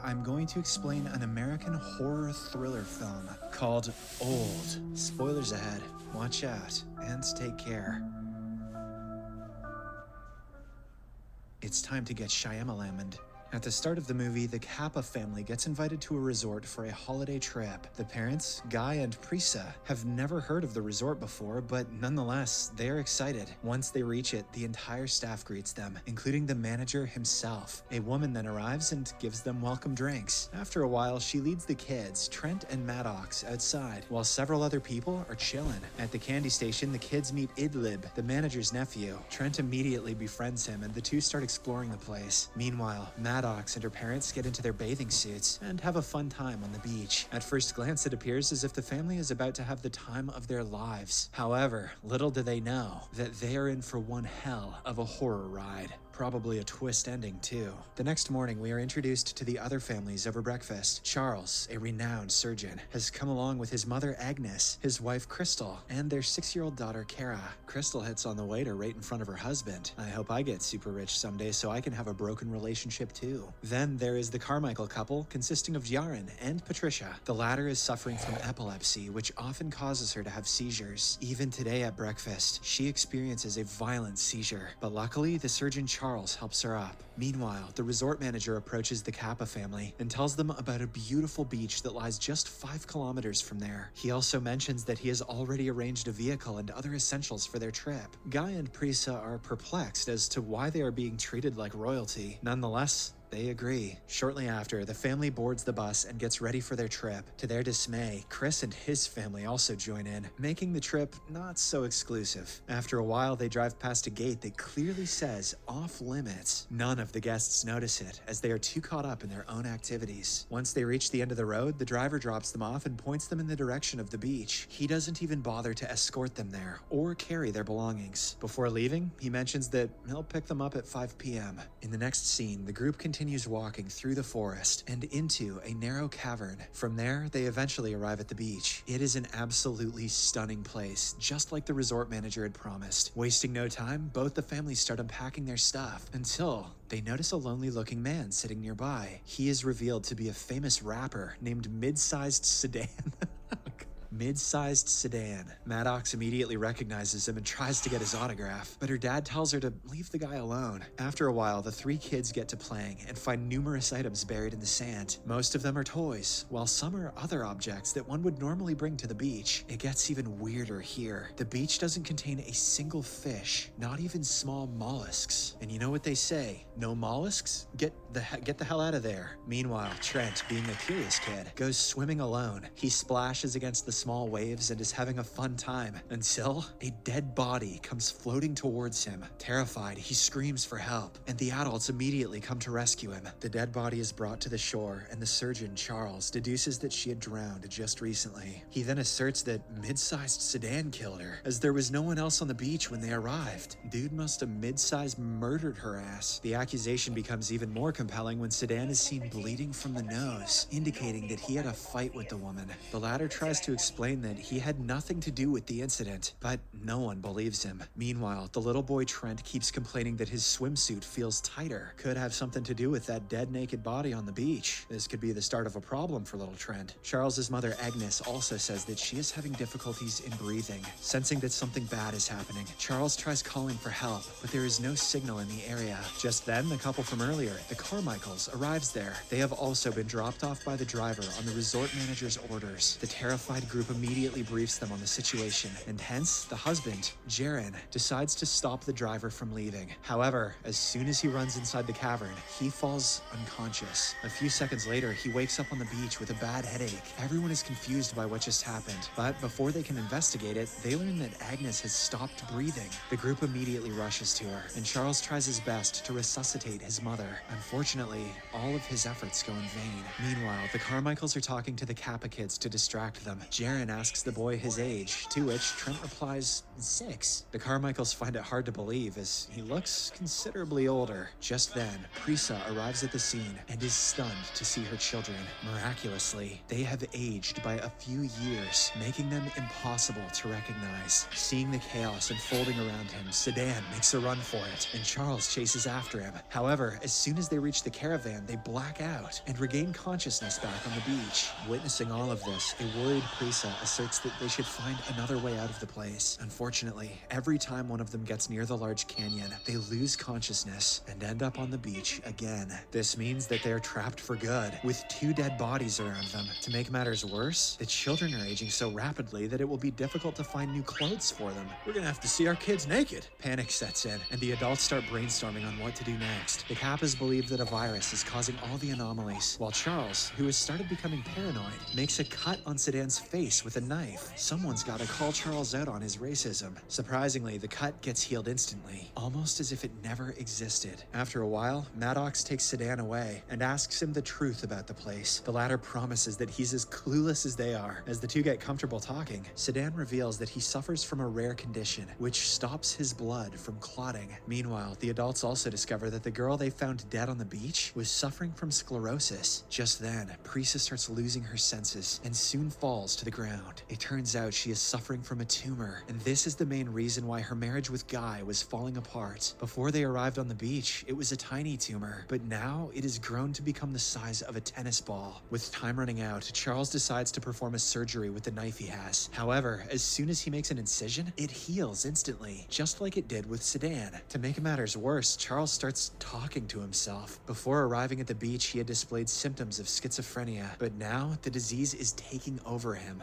I'm going to explain an American horror thriller film called Old. Spoilers ahead. Watch out and take care. It's time to get Shyamalan. At the start of the movie, the Kappa family gets invited to a resort for a holiday trip. The parents, Guy and Prisa, have never heard of the resort before, but nonetheless, they are excited. Once they reach it, the entire staff greets them, including the manager himself. A woman then arrives and gives them welcome drinks. After a while, she leads the kids, Trent and Maddox, outside, while several other people are chilling. At the candy station, the kids meet Idlib, the manager's nephew. Trent immediately befriends him, and the two start exploring the place. Meanwhile, Maddox and her parents get into their bathing suits and have a fun time on the beach. At first glance, it appears as if the family is about to have the time of their lives. However, little do they know that they are in for one hell of a horror ride. Probably a twist ending, too. The next morning, we are introduced to the other families over breakfast. Charles, a renowned surgeon, has come along with his mother Agnes, his wife Crystal, and their 6-year-old daughter Kara. Crystal hits on the waiter right in front of her husband. I hope I get super rich someday so I can have a broken relationship too. Then there is the Carmichael couple, consisting of Yaren and Patricia. The latter is suffering from epilepsy, which often causes her to have seizures. Even today at breakfast, she experiences a violent seizure, but luckily the surgeon Charles helps her up. Meanwhile, the resort manager approaches the Kappa family and tells them about a beautiful beach that lies just 5 kilometers from there. He also mentions that he has already arranged a vehicle and other essentials for their trip. Guy and Prisa are perplexed as to why they are being treated like royalty. Nonetheless, they agree. Shortly after, the family boards the bus and gets ready for their trip. To their dismay, Chris and his family also join in, making the trip not so exclusive. After a while, they drive past a gate that clearly says off limits. None of the guests notice it, as they are too caught up in their own activities. Once they reach the end of the road, the driver drops them off and points them in the direction of the beach. He doesn't even bother to escort them there or carry their belongings. Before leaving, he mentions that he'll pick them up at 5 p.m. In the next scene, the group continues walking through the forest and into a narrow cavern. From there, they eventually arrive at the beach. It is an absolutely stunning place, just like the resort manager had promised. Wasting no time, both the families start unpacking their stuff until they notice a lonely-looking man sitting nearby. He is revealed to be a famous rapper named Mid-Sized Sedan. Mid-sized Sedan. Maddox immediately recognizes him and tries to get his autograph, but her dad tells her to leave the guy alone. After a while, the 3 kids get to playing and find numerous items buried in the sand. Most of them are toys, while some are other objects that one would normally bring to the beach. It gets even weirder here. The beach doesn't contain a single fish, not even small mollusks. And you know what they say, no mollusks? Get the hell out of there. Meanwhile, Trent, being a curious kid, goes swimming alone. He splashes against the small waves and is having a fun time until a dead body comes floating towards him. Terrified, he screams for help, and the adults immediately come to rescue him. The dead body is brought to the shore, and the surgeon, Charles, deduces that she had drowned just recently. He then asserts that Mid-Sized Sedan killed her, as there was no one else on the beach when they arrived. Dude must have mid-sized murdered her ass. The accusation becomes even more compelling when Sedan is seen bleeding from the nose, indicating that he had a fight with the woman. The latter tries to explain that he had nothing to do with the incident, but no one believes him. Meanwhile, the little boy Trent keeps complaining that his swimsuit feels tighter. Could have something to do with that dead naked body on the beach. This could be the start of a problem for little Trent. Charles's mother Agnes also says that she is having difficulties in breathing. Sensing that something bad is happening, Charles tries calling for help, but there is no signal in the area. Just then, the couple from earlier, the Carmichaels, arrives there. They have also been dropped off by the driver on the resort manager's orders. The terrified group immediately briefs them on the situation, and hence, the husband, Jaren, decides to stop the driver from leaving. However, as soon as he runs inside the cavern, he falls unconscious. A few seconds later, he wakes up on the beach with a bad headache. Everyone is confused by what just happened, but before they can investigate it, they learn that Agnes has stopped breathing. The group immediately rushes to her, and Charles tries his best to resuscitate his mother. Unfortunately, all of his efforts go in vain. Meanwhile, the Carmichaels are talking to the Kappa kids to distract them. Jaren Yaren asks the boy his age, to which Trent replies, 6. The Carmichaels find it hard to believe as he looks considerably older. Just then, Prisa arrives at the scene and is stunned to see her children. Miraculously, they have aged by a few years, making them impossible to recognize. Seeing the chaos unfolding around him, Sedan makes a run for it, and Charles chases after him. However, as soon as they reach the caravan, they black out and regain consciousness back on the beach. Witnessing all of this, a worried Prisa asserts that they should find another way out of the place. Unfortunately, every time one of them gets near the large canyon, they lose consciousness and end up on the beach again. This means that they are trapped for good, with 2 dead bodies around them. To make matters worse, the children are aging so rapidly that it will be difficult to find new clothes for them. We're gonna have to see our kids naked. Panic sets in, and the adults start brainstorming on what to do next. The Kappas believe that a virus is causing all the anomalies, while Charles, who has started becoming paranoid, makes a cut on Sedan's face with a knife. Someone's gotta call Charles out on his racism. Surprisingly, the cut gets healed instantly, almost as if it never existed. After a while, Maddox takes Sedan away and asks him the truth about the place. The latter promises that he's as clueless as they are. As the two get comfortable talking, Sedan reveals that he suffers from a rare condition, which stops his blood from clotting. Meanwhile, the adults also discover that the girl they found dead on the beach was suffering from sclerosis. Just then, Prisa starts losing her senses and soon falls to the ground. It turns out she is suffering from a tumor, and this is the main reason why her marriage with Guy was falling apart. Before they arrived on the beach, it was a tiny tumor, but now it has grown to become the size of a tennis ball. With time running out, Charles decides to perform a surgery with the knife he has. However, as soon as he makes an incision, it heals instantly, just like it did with Sedan. To make matters worse, Charles starts talking to himself. Before arriving at the beach, he had displayed symptoms of schizophrenia, but now the disease is taking over him.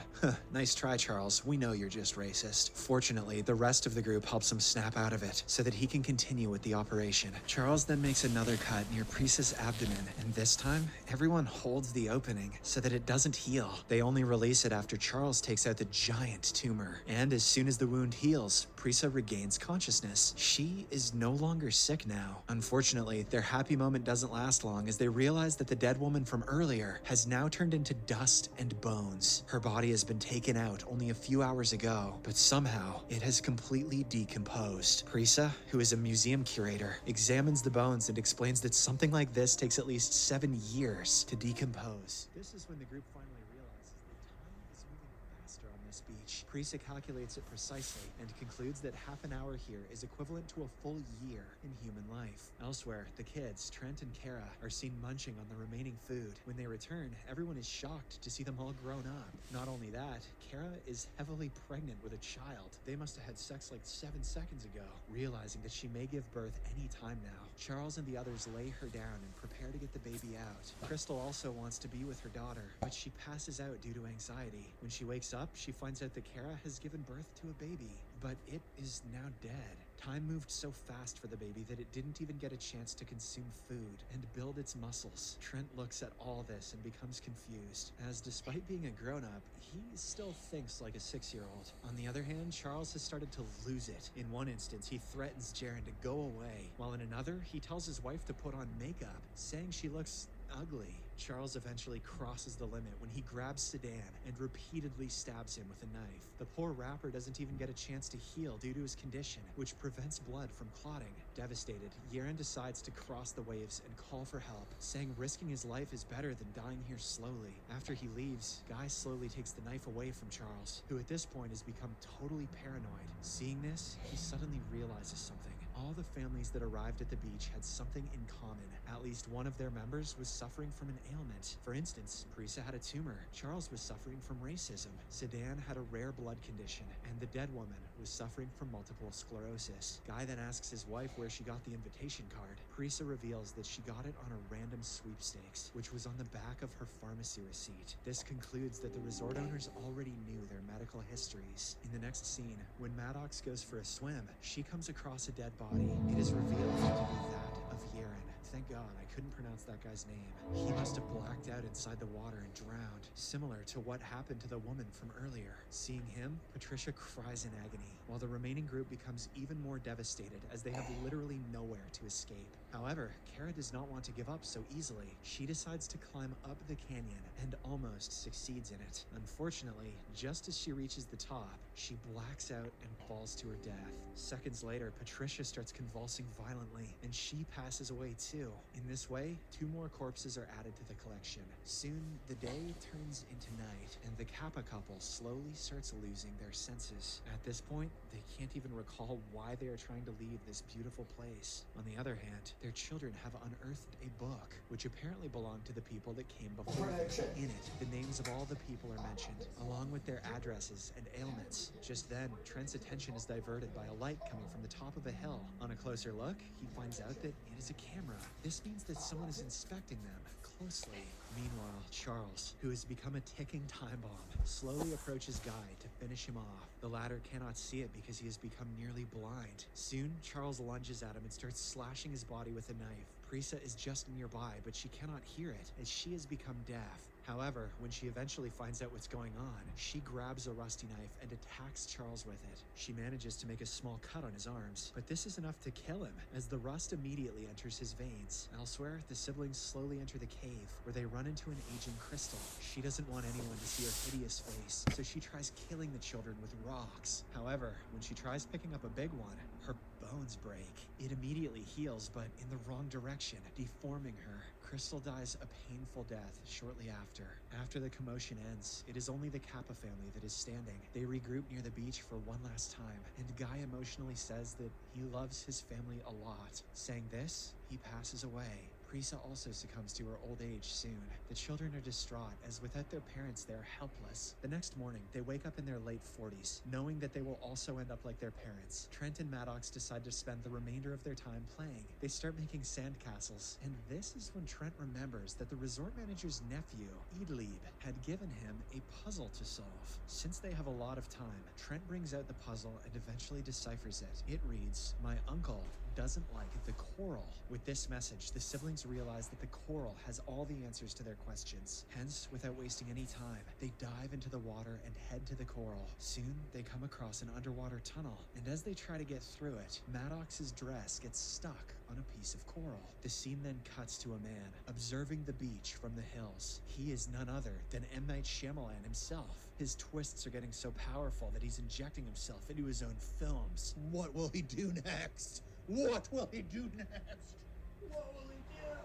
Nice try, Charles. We know you're just racist. Fortunately, the rest of the group helps him snap out of it so that he can continue with the operation. Charles then makes another cut near Prisa's abdomen, and this time, everyone holds the opening so that it doesn't heal. They only release it after Charles takes out the giant tumor, and as soon as the wound heals, Prisa regains consciousness. She is no longer sick now. Unfortunately, their happy moment doesn't last long as they realize that the dead woman from earlier has now turned into dust and bones. Her body has been taken out only a few hours ago, but somehow it has completely decomposed. Prisa, who is a museum curator, examines the bones and explains that something like this takes at least 7 years to decompose. This is when the group finally realizes that time is moving faster on this beach. Prisa calculates it precisely and concludes that half an hour here is equivalent to a full year in human life. Elsewhere, the kids, Trent and Kara, are seen munching on the remaining food. When they return, everyone is shocked to see them all grown up. Not only that, Kara is heavily pregnant with a child. They must have had sex like 7 seconds ago. Realizing that she may give birth any time now, Charles and the others lay her down and prepare to get the baby out. Crystal also wants to be with her daughter, but she passes out due to anxiety. When she wakes up, she finds out that Kara has given birth to a baby, but it is now dead. Time moved so fast for the baby that it didn't even get a chance to consume food and build its muscles. Trent looks at all this and becomes confused, as despite being a grown-up, he still thinks like a 6-year-old. On the other hand, Charles has started to lose it. In one instance, he threatens Jaren to go away, while in another, he tells his wife to put on makeup, saying she looks ugly. Charles eventually crosses the limit when he grabs Sedan and repeatedly stabs him with a knife. The poor rapper doesn't even get a chance to heal due to his condition, which prevents blood from clotting. Devastated, Yaren decides to cross the waves and call for help, saying risking his life is better than dying here slowly. After he leaves, Guy slowly takes the knife away from Charles, who at this point has become totally paranoid. Seeing this, he suddenly realizes something. All the families that arrived at the beach had something in common. At least one of their members was suffering from an ailment. For instance, Prisa had a tumor. Charles was suffering from racism. Sedan had a rare blood condition, and the dead woman was suffering from multiple sclerosis. Guy then asks his wife where she got the invitation card. Prisa reveals that she got it on a random sweepstakes, which was on the back of her pharmacy receipt. This concludes that the resort owners already knew their medical histories. In the next scene, when Maddox goes for a swim, she comes across a dead body. It is revealed to be that of Yaren. Thank God, I couldn't pronounce that guy's name. He must have blacked out inside the water and drowned, similar to what happened to the woman from earlier. Seeing him, Patricia cries in agony, while the remaining group becomes even more devastated as they have literally nowhere to escape. However, Kara does not want to give up so easily. She decides to climb up the canyon and almost succeeds in it. Unfortunately, just as she reaches the top, she blacks out and falls to her death. Seconds later, Patricia starts convulsing violently, and she passes away too. In this way, 2 more corpses are added to the collection. Soon, the day turns into night, and the Kappa couple slowly starts losing their senses. At this point, they can't even recall why they are trying to leave this beautiful place. On the other hand, their children have unearthed a book, which apparently belonged to the people that came before them. In it, the names of all the people are mentioned, along with their addresses and ailments. Just then, Trent's attention is diverted by a light coming from the top of a hill. On a closer look, he finds out that it is a camera. This means that someone is inspecting them closely. Meanwhile, Charles, who has become a ticking time bomb, slowly approaches Guy to finish him off. The latter cannot see it because he has become nearly blind. Soon, Charles lunges at him and starts slashing his body with a knife. Prisa is just nearby, but she cannot hear it as she has become deaf. However, when she eventually finds out what's going on, she grabs a rusty knife and attacks Charles with it. She manages to make a small cut on his arms, but this is enough to kill him, as the rust immediately enters his veins. Elsewhere, the siblings slowly enter the cave, where they run into an aging Crystal. She doesn't want anyone to see her hideous face, so she tries killing the children with rocks. However, when she tries picking up a big one, her bones break. It immediately heals, but in the wrong direction, deforming her. Crystal dies a painful death shortly after. After the commotion ends, it is only the Kappa family that is standing. They regroup near the beach for one last time, and Guy emotionally says that he loves his family a lot. Saying this, he passes away. Prisa also succumbs to her old age soon. The children are distraught, as without their parents, they are helpless. The next morning, they wake up in their late 40s, knowing that they will also end up like their parents. Trent and Maddox decide to spend the remainder of their time playing. They start making sandcastles, and this is when Trent remembers that the resort manager's nephew, Idlib, had given him a puzzle to solve. Since they have a lot of time, Trent brings out the puzzle and eventually deciphers it. It reads, "My uncle doesn't like the coral." With this message, the siblings realize that the coral has all the answers to their questions. Hence, without wasting any time, they dive into the water and head to the coral. Soon, they come across an underwater tunnel, and as they try to get through it, Maddox's dress gets stuck on a piece of coral. The scene then cuts to a man observing the beach from the hills. He is none other than M. Night Shyamalan himself. His twists are getting so powerful that he's injecting himself into his own films. What will he do next? What will he do next? What will he do?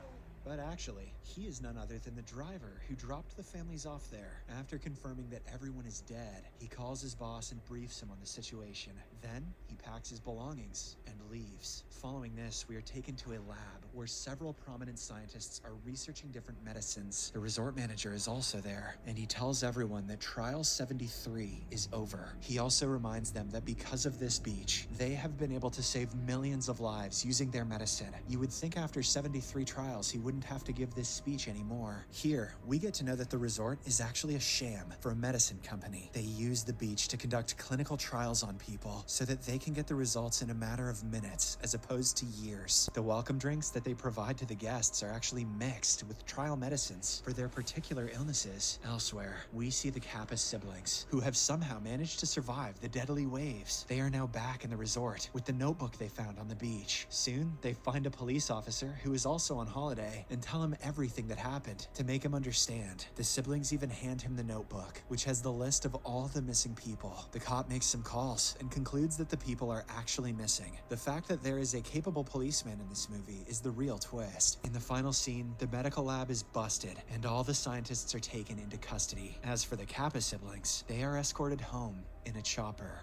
But actually, he is none other than the driver who dropped the families off there. After confirming that everyone is dead, he calls his boss and briefs him on the situation. Then, he packs his belongings and leaves. Following this, we are taken to a lab where several prominent scientists are researching different medicines. The resort manager is also there, and he tells everyone that Trial 73 is over. He also reminds them that because of this beach, they have been able to save millions of lives using their medicine. You would think after 73 trials, he wouldn't have to give this speech anymore. Here, we get to know that the resort is actually a sham for a medicine company. They use the beach to conduct clinical trials on people so that they can get the results in a matter of minutes as opposed to years. The welcome drinks that they provide to the guests are actually mixed with trial medicines for their particular illnesses. Elsewhere, we see the Kappa siblings, who have somehow managed to survive the deadly waves. They are now back in the resort with the notebook they found on the beach. Soon, they find a police officer who is also on holiday and tell him everything that happened to make him understand. The siblings even hand him the notebook, which has the list of all the missing people. The cop makes some calls and concludes that the people are actually missing. The fact that there is a capable policeman in this movie is the real twist. In the final scene, the medical lab is busted and all the scientists are taken into custody. As for the Kappa siblings, they are escorted home in a chopper.